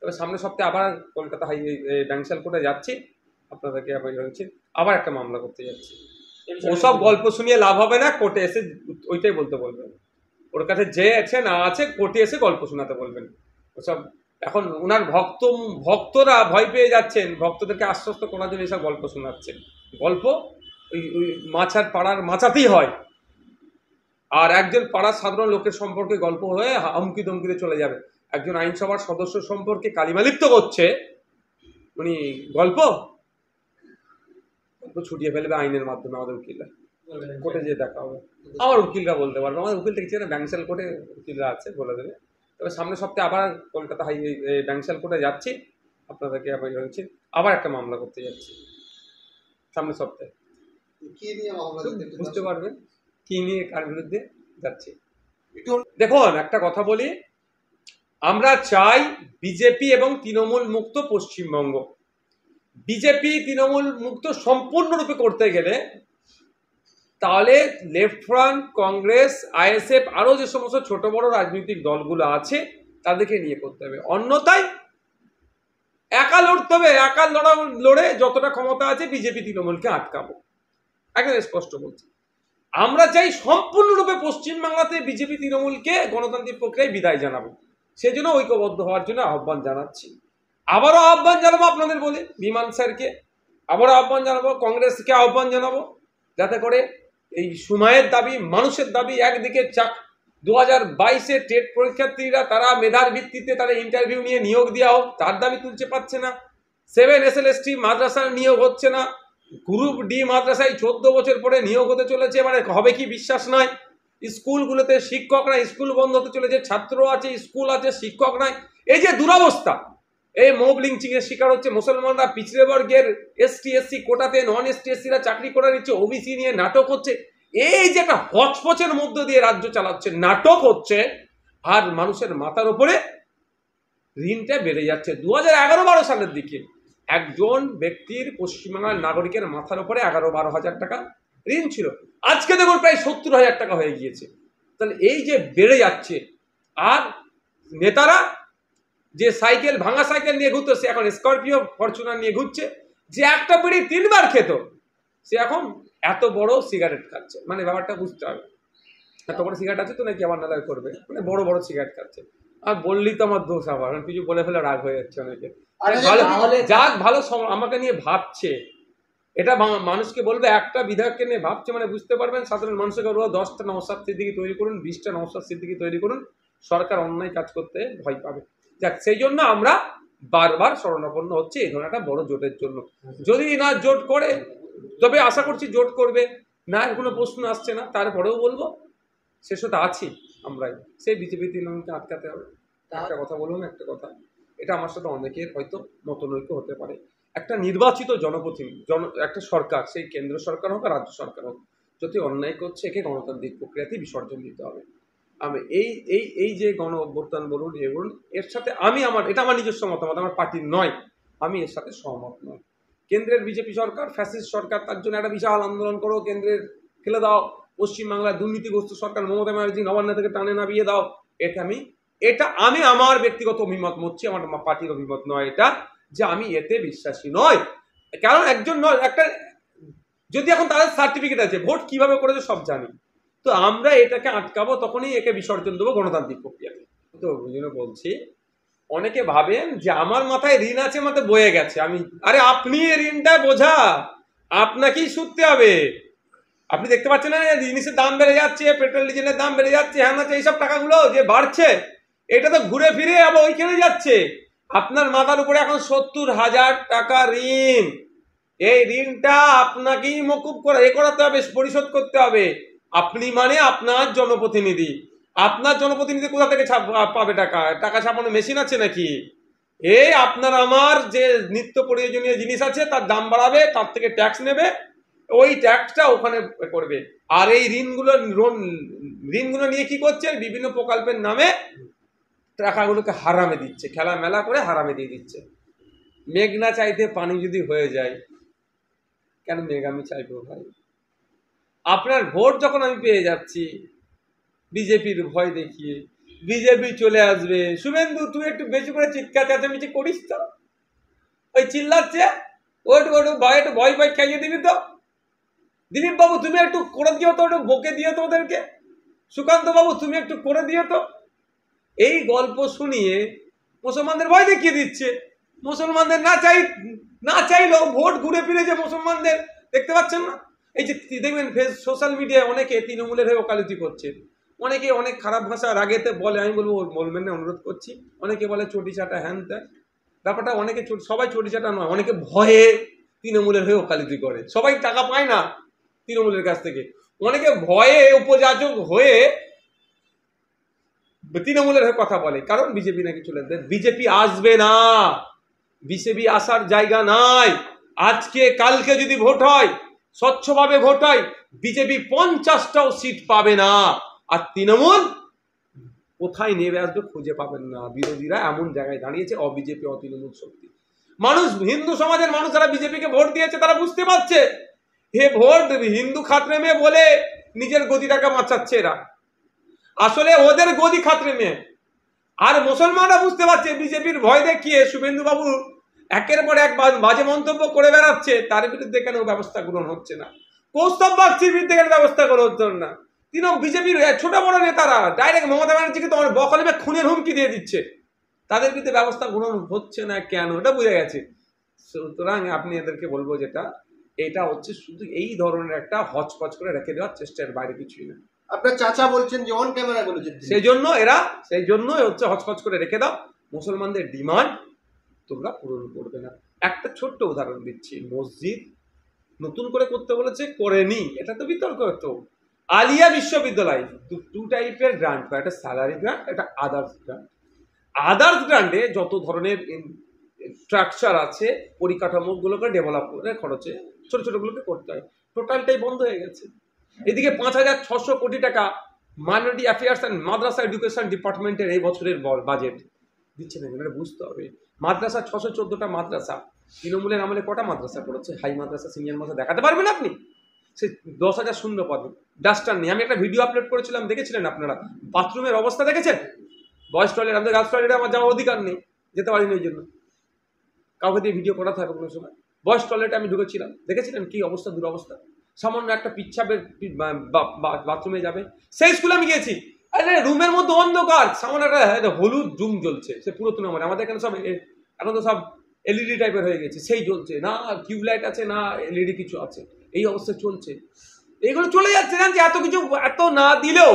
তবে সামনের সপ্তাহে আবার কলকাতা ব্যাংশাল কোর্টে যাচ্ছি, আপনাদেরকে আবার একটা মামলা করতে যাচ্ছি। ওসব গল্প শুনিয়ে লাভ হবে না, কোর্টে এসে ওইটাই বলতে বলবেন। ওর কাছে যে আছে না আছে কোর্টে এসে গল্প শোনাতে বলবেন। ওসব এখন ওনার ভক্তরা ভয় পেয়ে যাচ্ছেন, ভক্তদেরকে আশ্বস্ত করার জন্য এসব গল্প শোনাচ্ছেন। গল্প ওই মাছার পাড়ার মাচাতেই হয়, আর একজন পাড়ার সাধারণ লোকের সম্পর্কে গল্প হয়ে হুমকি ধমকিতে চলে যাবে। একজন আইনসভার সদস্য সম্পর্কে কালিমালিপ্ত করছে উনি, গল্প ছুটিয়ে ফেলবে আইনের মাধ্যমে। আমাদের উকিলরা কোর্টে যেয়ে দেখা হবে, আমার উকিলরা বলতে পারবে, আমাদের উকিল দেখছি না ব্যাংশাল কোর্টে উকিলরা আছে, বলে দেবে। তবে সামনের সপ্তাহে আবার কলকাতা ব্যাংশাল কোর্টে যাচ্ছি, আপনাদেরকে আবার একটা মামলা করতে যাচ্ছি সামনের সপ্তাহে। বুঝতে পারবেন কি নিয়ে কার বিরুদ্ধে যাচ্ছি। দেখুন একটা কথা বলি, আমরা চাই বিজেপি এবং তৃণমূল মুক্ত পশ্চিমবঙ্গ। বিজেপি তৃণমূল মুক্ত সম্পূর্ণরূপে করতে গেলে তাহলে লেফট ফ্রন্ট, কংগ্রেস, আইএসএফ আরো যে সমস্ত ছোট বড় রাজনৈতিক দলগুলো আছে তাদেরকে নিয়ে করতে হবে। অন্যথায় একা লড়তে হবে, একা লড়ে যতটা ক্ষমতা আছে বিজেপি তৃণমূলকে আটকাবো, একদম স্পষ্ট বলছি। আমরা চাই সম্পূর্ণরূপে পশ্চিমবাংলাতে বিজেপি তৃণমূলকে গণতান্ত্রিক প্রক্রিয়ায় বিদায় জানাবো। সেজন্য ঐক্যবদ্ধ হওয়ার জন্য আহ্বান জানাচ্ছি। আবারও আহ্বান জানাবো আপনাদের বলে বিমান স্যারকে, আবারও আহ্বান জানাবো কংগ্রেসকে, আহ্বান জানাবো যাতে করে এই সময়ের দাবি, মানুষের দাবি, একদিকে 2022-এ টেট পরীক্ষার্থীরা তারা মেধার ভিত্তিতে তারা ইন্টারভিউ নিয়ে নিয়োগ দেওয়া হোক, তার দাবি তুলতে পারছে না। 7 SLST মাদ্রাসার নিয়োগ হচ্ছে না, গ্রুপ ডি মাদ্রাসায় 14 বছর পরে নিয়োগ হতে চলেছে, মানে হবে কি বিশ্বাস নয়। স্কুলগুলোতে শিক্ষক নাই, স্কুল বন্ধ হতে চলেছে, ছাত্র আছে, স্কুল আছে, শিক্ষক নাই। এই যে দুরবস্থা, এই মব লিঞ্চিং এর শিকার হচ্ছে মুসলমানরা, পিছড়ে বর্গের ST SC কোটাতে নন ST SC-রা চাকরি করে নিচ্ছে, ওবিসি নিয়ে নাটক হচ্ছে। এই যে একটা হচপচের মধ্য দিয়ে রাজ্য চালাচ্ছে, নাটক হচ্ছে, আর মানুষের মাথার উপরে ঋণটা বেড়ে যাচ্ছে। 2011-12 সালের দিকে একজন ব্যক্তির, পশ্চিমবাংলার নাগরিকের মাথার উপরে 11-12 হাজার টাকা ঋণ ছিল, আজকে দেখুন প্রায় 70,000 টাকা হয়ে গিয়েছে। তাহলে এই যে বেড়ে যাচ্ছে, আর নেতারা যে সাইকেল, ভাঙা সাইকেল নিয়ে ঘুরতো, সে এখন স্করপিও ফরচুনার নিয়ে ঘুরছে। যে একটা বিড়ি 3 বার খেত, সে এখন এত বড় সিগারেট খাচ্ছে। মানে ব্যাপারটা বুঝতে হবে, এত বড় সিগারেট আছে তো নাকি আমার নালায় করবে, মানে বড় বড় সিগারেট খাচ্ছে। আর বললি তো আমার দোষ, আবার কিছু বলে ফেলে রাগ হয়ে যাচ্ছে অনেকে। যাক ভালো আমাকে নিয়ে ভাবছে, এটা মানুষকে বলবে একটা বিধায়ককে নিয়ে ভাবছে, মানে বুঝতে পারবেন সাধারণ মানুষকে বলবো 10টা নওশাদ সিদ্দিকী তৈরি করুন, 20টা নওশাদ সিদ্দিকী তৈরি করুন, সরকার অন্যায় কাজ করতে ভয় পাবে। যাক, সেই জন্য আমরা বারবার শরণাপন্ন হচ্ছে এই ধরনের একটা বড় জোটের জন্য। যদি না জোট করে, তবে আশা করছি জোট করবে না, কোনো প্রশ্ন আসছে না, তারপরেও বলবো শেষ হতে আছি আমরাই, সেই বিজেপি তৃণমূলকে আটকাতে হবে। একটা কথা বলুন, একটা কথা, এটা আমার সাথে অনেকের হয়তো মতনৈক্য হতে পারে। একটা নির্বাচিত জনপ্রতিনিধি, একটা সরকার, সেই কেন্দ্র সরকার হোক আর রাজ্য সরকার হোক, যদি অন্যায় করছে একে গণতান্ত্রিক প্রক্রিয়াতেই বিসর্জন দিতে হবে। আমি এই যে গণ অভ্যুত্থান বলুন, এ বলুন, এর সাথে আমি এটা আমার নিজস্ব মতামত, আমার পার্টির নয়, আমি এর সাথে সহমত নয়। কেন্দ্রের বিজেপি সরকার ফ্যাসিস্ট সরকার, তার জন্য একটা বিশাল আন্দোলন করো, কেন্দ্রের ফেলে দাও, পশ্চিমবাংলার দুর্নীতিগ্রস্ত সরকার মমতা ব্যানার্জি নবান্ন থেকে টানে নামিয়ে দাও। এটা আমি আমার ব্যক্তিগত অভিমত বলছি, আমার পার্টির অভিমত নয় এটা, যে আমি এতে বিশ্বাসী নয়। কারণ একজন একটা, যদি এখন তাদের সার্টিফিকেট আছে, ভোট কিভাবে করেছে সব জানি, তো আমরা এটাকে আটকাবো, তখনই একে বিসর্জন দেবো গণতান্ত্রিক প্রক্রিয়াতে। তো ওই জন্য বলছি, অনেকে ভাবেন যে আমার মাথায় ঋণ আছে, মাথায় বয়ে গেছে, আরে আপনি ঋণটা বোঝা, আপনাকেই শুধতে হবে। আপনি দেখতে পাচ্ছেন না জিনিসের দাম বেড়ে যাচ্ছে, পেট্রোল ডিজেলের দাম বেড়ে যাচ্ছে, হ্যাঁ আছে, এইসব টাকাগুলো যে বাড়ছে, এটা তো ঘুরে ফিরে আবার ওইখানে যাচ্ছে। আপনার মাথার উপরে এখন 70,000 টাকা ঋণ, এই ঋণটা আপনাকেই মকুব করাতে হবে, পরিশোধ করতে হবে। আপনি মানে আপনার জনপ্রতিনিধি, আপনার জনপ্রতিনিধি কোথা থেকে পাবে টাকা ছাপানো মেশিন আছে নাকি? এই আপনার আমার যে নিত্য প্রয়োজনীয় জিনিস আছে তার দাম বাড়াবে, তার থেকে ট্যাক্স নেবে, ওই ট্যাক্সটা ওখানে করবে। আর এই ঋণগুলো নিয়ে কি করছে, বিভিন্ন প্রকল্পের নামে টাকাগুলোকে হারামে দিচ্ছে, খেলা মেলা করে হারামে দিয়ে দিচ্ছে। মেঘ না চাইতে পানি যদি হয়ে যায়, কেন মেঘ আমি চাইবো ভাই? আপনার ভোট যখন আমি পেয়ে যাচ্ছি বিজেপির ভয় দেখিয়ে, বিজেপি চলে আসবে। শুভেন্দু তুই একটু বেশি করে চিৎকার চেঁচামেচি করিস তো, ওই চিল্লাচ্ছে একটু ভয় ভয় খাইয়ে দিবি তো। দিলীপ বাবু তুমি একটু করে দিও তো, একটু বকে দিও তো ওদেরকে। সুকান্ত বাবু তুমি একটু করে দিও তো। এই গল্প শুনিয়ে মুসলমানদের ভয় দেখিয়ে দিচ্ছে। মুসলমানদের না চাইলেও ভোট ঘুরে ফিরেছে মুসলমানদের, দেখতে পাচ্ছেন না? এই যে দেখবেন সোশ্যাল মিডিয়ায় অনেকে তৃণমূলের হয়ে ওকালতি করছে, অনেকে অনেক খারাপ ভাষা রাগেতে বলে, আমি বলবো বলবেন না, অনুরোধ করছি। অনেকে বলে চটি চাটা হ্যান ত্যান, ব্যাপারটা অনেকে সবাই চটি চাটা নয়, অনেকে ভয়ে তৃণমূলের হয়ে ওকালতি করে। সবাই টাকা পায় না তৃণমূলের কাছ থেকে, অনেকে ভয়ে উপযাচক হয়ে তৃণমূলের হয়ে কথা বলে, কারণ বিজেপি নাকি চলে আসবে। বিজেপি আসবে না, বিজেপি আসার জায়গা নাই। আজকে কালকে যদি ভোট হয়, স্বচ্ছভাবে ভোট হয়, বিজেপি 50টাও সিট পাবে না। আর তৃণমূল কোথায় নেমে আসবে খুঁজে পাবেন না। বিরোধীরা এমন জায়গায় দাঁড়িয়েছে, অবিজেপি অতৃণমূল শক্তি। মানুষ, হিন্দু সমাজের মানুষ যারা বিজেপিকে ভোট দিয়েছে তারা বুঝতে পারছে হে ভোট হিন্দু খাতরে মেয়ে বলে নিজের গদিটাকে বাঁচাচ্ছে এরা, আসলে ওদের গদি খাতরে মেয়ে। আর মুসলমানরা বুঝতে পারছে বিজেপির ভয় দেখিয়ে শুভেন্দু বাবু একের পর এক বাজে মন্তব্য করে বেড়াচ্ছে, তার বিরুদ্ধে কেন ব্যবস্থা গ্রহণ হচ্ছে না? কৌস্তব বাগচির বিরুদ্ধে কেন ব্যবস্থা গ্রহণ হচ্ছে না? বিজেপির ছোট বড় নেতারা ডাইরেক্ট মমতা ব্যানার্জিকে তোমার বকলমে খুনের হুমকি দিয়ে দিচ্ছে, তাদের বিরুদ্ধে ব্যবস্থা গ্রহণ হচ্ছে না কেন? এটা বুঝে গেছে। সুতরাং আপনি এদেরকে বলবো যেটা, এটা হচ্ছে শুধু এই ধরনের একটা হচপচ করে রেখে দেওয়ার চেষ্টার বাইরে কিছুই না। আপনার চাচা বলছেন যে অন ক্যামেরা বলেছেন, সেই জন্যই হচ্ছে হচপচ করে রেখে দাও। মুসলমানদের ডিমান্ড তোমরা পূরণ করবে না। একটা ছোট্ট উদাহরণ দিচ্ছি, মসজিদ নতুন করে করতে বলেছে, করেনি, এটা তো বিতর্ক হতো। আলিয়া বিশ্ববিদ্যালয় টু টাইপের গ্রান্ট পায়, একটা স্যালারি গ্রান্ট, একটা আদার্স গ্রান্ট। আদার্স গ্রান্টে যত ধরনের স্ট্রাকচার আছে, পরিকাঠামোগুলোকে ডেভেলপ করে খরচে ছোট ছোটগুলোকে করতে হয়, টোটালটাই বন্ধ হয়ে গেছে। এদিকে 5,600 কোটি টাকা minority affairs and Madrasa education ডিপার্টমেন্টের এই বছরের বাজেট দিচ্ছে না। এটা বুঝতে হবে। মাদ্রাসা 614টা মাদ্রাসা, তৃণমূলের আমলে কটা মাদ্রাসা করেছে? হাই মাদ্রাসা, সিনিয়র মাদ্রাসা দেখাতে পারবেন আপনি? সে 10,000 শূন্য পদে ডাস্টার নেই। আমি একটা ভিডিও আপলোড করেছিলাম, দেখেছিলেন আপনারা? বাথরুমের অবস্থা দেখেছেন? বয়েজ টয়লেট, আমাদের গার্লস টয়লেটে আমার যাওয়ার অধিকার নেই, যেতে পারিনি ওই জন্য, কাউকে দিয়ে ভিডিও করাতে হবে কোনো সময়। বয়েজ টয়লেটে আমি ঢুকেছিলাম, দেখেছিলেন কি অবস্থা, দুরবস্থা। সামান্য একটা পিচ্ছাপের বাথরুমে যাবে। সেই স্কুলে আমি গিয়েছি, আরে রুমের মধ্যে অন্ধকার, সামান্য একটা হলুদ জুম জ্বলছে, সে পুরাতন আমলে। আমাদের এখানে সব এখন তো সব এলইডি টাইপের হয়ে গেছে, সেই জ্বলছে না, টিউবলাইট আছে না, এলইডি কিছু আছে, এই অবস্থা চলছে। এইগুলো চলে যাচ্ছে, জানছে এত কিছু, এত না দিলেও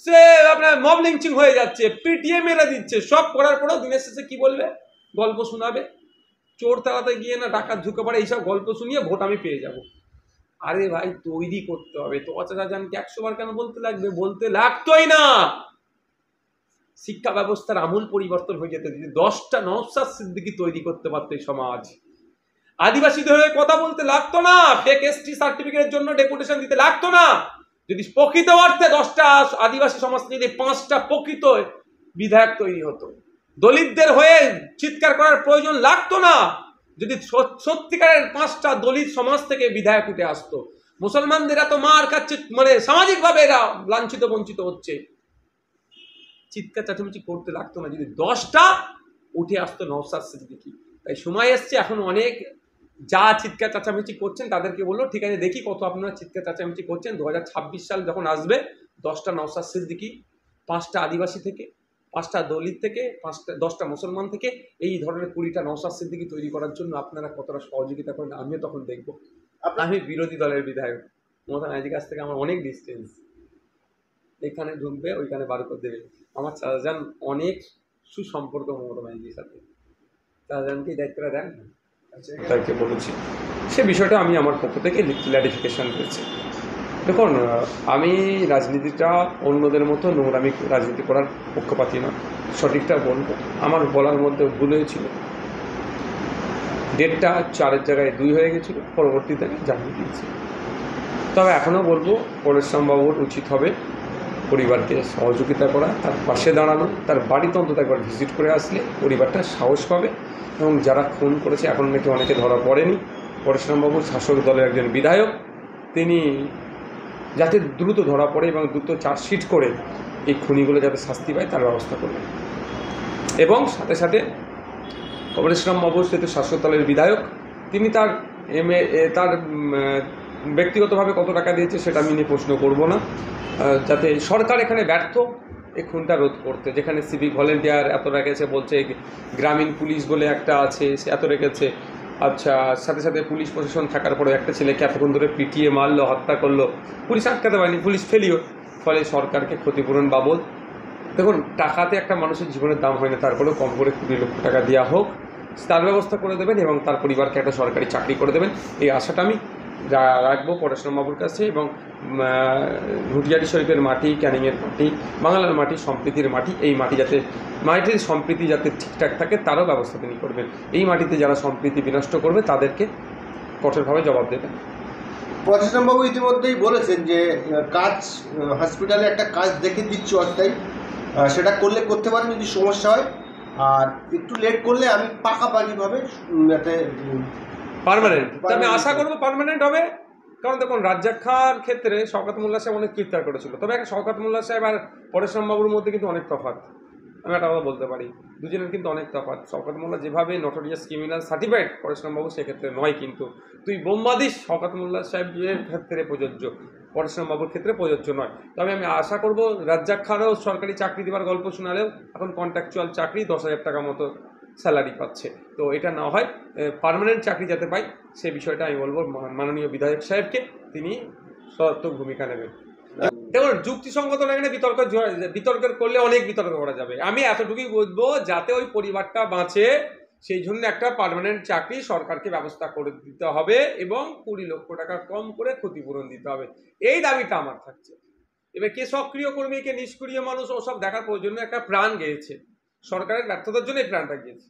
সে আপনার মব লিঞ্চিং হয়ে যাচ্ছে, পিটিএ মেরে দিচ্ছে, সব করার পরেও দিনের শেষে কি বলবে? গল্প শোনাবে, চোর তাড়াতে গিয়ে না ডাকাত ঢুকে পড়ে, এইসব গল্প শুনিয়ে ভোট আমি পেয়ে যাব। আরে ভাই তৈরি করতে হবে তো। চাচা জানকে 100 বার কেন বলতে লাগবে? বলতে লাগতোই না। শিক্ষা ব্যবস্থার আমূল পরিবর্তন হয়ে যেত যদি 10টা নওশাদ সিদ্দিকী তৈরি করতে পারতো এই সমাজ। আদিবাসীদের হয়ে কথা বলতে লাগতো না, ফেক এসটি সার্টিফিকেটের জন্য ডেপুটেশন দিতে লাগতো না। যদি প্রকৃত অর্থে 10টা আদিবাসী সমাজ থেকে 5টা প্রকৃত বিধায়ক তৈরি হতো, দলিতদের হয়ে চিৎকার করার প্রয়োজন লাগতো না। যদি সত্যিকারের 5টা দলিত সমাজ থেকে বিধায়ক উঠে আসতো, মুসলমানদের এত মার খাচ্ছে, মানে সামাজিকভাবে এরা লাঞ্ছিত বঞ্চিত হচ্ছে, চিৎকার চাচামেচি করতে লাগতো না যদি 10টা উঠে আসতো নওশাদ সিদ্দিকী। তাই সময় এসছে, এখন অনেক যা চিৎকার চাচামেচি করছেন তাদেরকে বললো ঠিক আছে, দেখি কত আপনারা চিৎকার চাচামেচি করছেন। 2026 সাল যখন আসবে, 10টা নওশাদ সিদ্দিকী, 5টা আদিবাসী থেকে, 5টা দলিত থেকে, 10টা মুসলমান থেকে, এই ধরনের 20টা নওশাদ সিদ্দিকী তৈরি করার জন্য আপনারা কতটা সহযোগিতা করেন আমিও তখন দেখবো। আমি বিরোধী দলের বিধায়ক, মমতা ব্যানার্জির কাছ থেকে আমার অনেক ডিস্টেন্স, এখানে ঢুকবে ওইখানে বার করে দেবে। আমার চাচাজান অনেক সুসম্পর্ক মমতা ব্যানার্জির সাথে, চাচাজানকে দায়িত্বটা দেন না, তাকে বলেছি। সে বিষয়টা আমি আমার পক্ষ থেকে ক্লারিফিকেশন করেছি। দেখুন, আমি রাজনীতিটা অন্যদের মতো নোংরামি রাজনীতি করার পক্ষপাতী না, সঠিকটা বলবো। আমার বলার মধ্যে ভুল হয়েছিল, ডেটটা 4-এর জায়গায় 2 হয়ে গেছিল, পরবর্তীতে আমি জানিয়ে দিয়েছি। তবে এখনও বলবো পরেশরামবাবুর উচিত হবে পরিবারকে সহযোগিতা করা, তার পাশে দাঁড়ানো, তার বাড়িতে অন্তত একবার ভিজিট করে আসলে পরিবারটা সাহস পাবে। এবং যারা খুন করেছে, এখন নাকি অনেকে ধরা পড়েনি, পরেশরামবাবু শাসক দলের একজন বিধায়ক, তিনি যাতে দ্রুত ধরা পড়ে এবং দ্রুত চার্জশিট করে এই খুনিগুলো যাতে শাস্তি পায় তার ব্যবস্থা করবেন। এবং সাথে সাথে কমরেশ বাবু যেহেতু শাসক দলের বিধায়ক, তিনি তার তার ব্যক্তিগতভাবে কত টাকা দিয়েছে সেটা আমি নিয়ে প্রশ্ন করব না, যাতে সরকার এখানে ব্যর্থ এই খুনটা রোধ করতে। যেখানে সিভিক ভলেন্টিয়ার এত রেখেছে, বলছে গ্রামীণ পুলিশ বলে একটা আছে সে এত রেখেছে, আচ্ছা সাথে সাথে পুলিশ প্রশাসন থাকার পরে একটা ছেলেকে এতক্ষণ ধরে পিটিয়ে মারলো, হত্যা করলো, পুলিশ আটকাতে পারেনি, পুলিশ ফেলিও, ফলে সরকারকে ক্ষতিপূরণ বাবদ, দেখুন টাকাতে একটা মানুষের জীবনের দাম হয় না, তারপরেও কম করে 20 লক্ষ টাকা দেওয়া হোক, তার ব্যবস্থা করে দেবেন এবং তার পরিবারকে একটা সরকারি চাকরি করে দেবেন, এই আশাটা আমি রাখবো পরশুরাম বাবুর কাছে। এবং ঘুটিয়ারি শরীফের মাটি, ক্যানিংয়ের মাটি, বাংলার মাটি, সম্প্রীতির মাটি, এই মাটি যাতে মাটির সম্প্রীতি যাতে ঠিকঠাক থাকে তারও ব্যবস্থা তিনি করবেন। এই মাটিতে যারা সম্প্রীতি বিনষ্ট করবে তাদেরকে কঠোরভাবে জবাব দেবেন। পরশুরাম বাবু ইতিমধ্যেই বলেছেন যে কাজ হসপিটালে একটা কাজ দেখে দিচ্ছি অস্থায়ী, সেটা করলে করতে পারেন যদি সমস্যা হয়, আর একটু লেট করলে আমি পাকাপাকিভাবে যাতে পার্মানেন্ট, আমি আশা করবো পার্মানেন্ট হবে। কারণ দেখুন রাজ্জাক খাঁর ক্ষেত্রে শওকত মোল্লা সাহেব অনেক চিৎকার করেছিল, তবে একটা শওকত মোল্লা সাহেব আর পরশুরাম বাবুর মধ্যে কিন্তু অনেক তফাৎ, আমি একটা কথা বলতে পারি, দুজনের কিন্তু অনেক তফাৎ। শওকত মোল্লা যেভাবে নটোরিয়াস ক্রিমিনাল সার্টিফাইড, পরশুরাম বাবু সেক্ষেত্রে নয়, কিন্তু তুই বোমবাদিস শওকত মোল্লা সাহেবের ক্ষেত্রে প্রযোজ্য, পরশুরাম বাবুর ক্ষেত্রে প্রযোজ্য নয়। তবে আমি আশা করবো রাজ্জাক খাঁরও সরকারি চাকরি দেওয়ার গল্প শোনালেও এখন কন্ট্রাকচুয়াল চাকরি 10,000 টাকা মতো স্যালারি পাচ্ছে, তো এটা না হয় পার্মানেন্ট চাকরি যাতে পাই সে বিষয়টা আমি বলবো মাননীয় বিধায়ক সাহেবকে, তিনি সদর্থক ভূমিকা নেবেন। দেখুন যুক্তিসঙ্গত এখানে বিতর্কের করলে অনেক বিতর্ক করা যাবে, আমি এতটুকুই বলবো যাতে ওই পরিবারটা বাঁচে সেই জন্য একটা পার্মানেন্ট চাকরি সরকারকে ব্যবস্থা করে দিতে হবে এবং 20 লক্ষ টাকা কম করে ক্ষতিপূরণ দিতে হবে, এই দাবিটা আমার থাকছে। এবার কে সক্রিয় কর্মী কে নিষ্ক্রিয় মানুষ ওসব দেখার প্রয়োজন, একটা প্রাণ গেয়েছে, সরকারের ব্যর্থতার জন্য এই প্রাণটা গিয়েছে।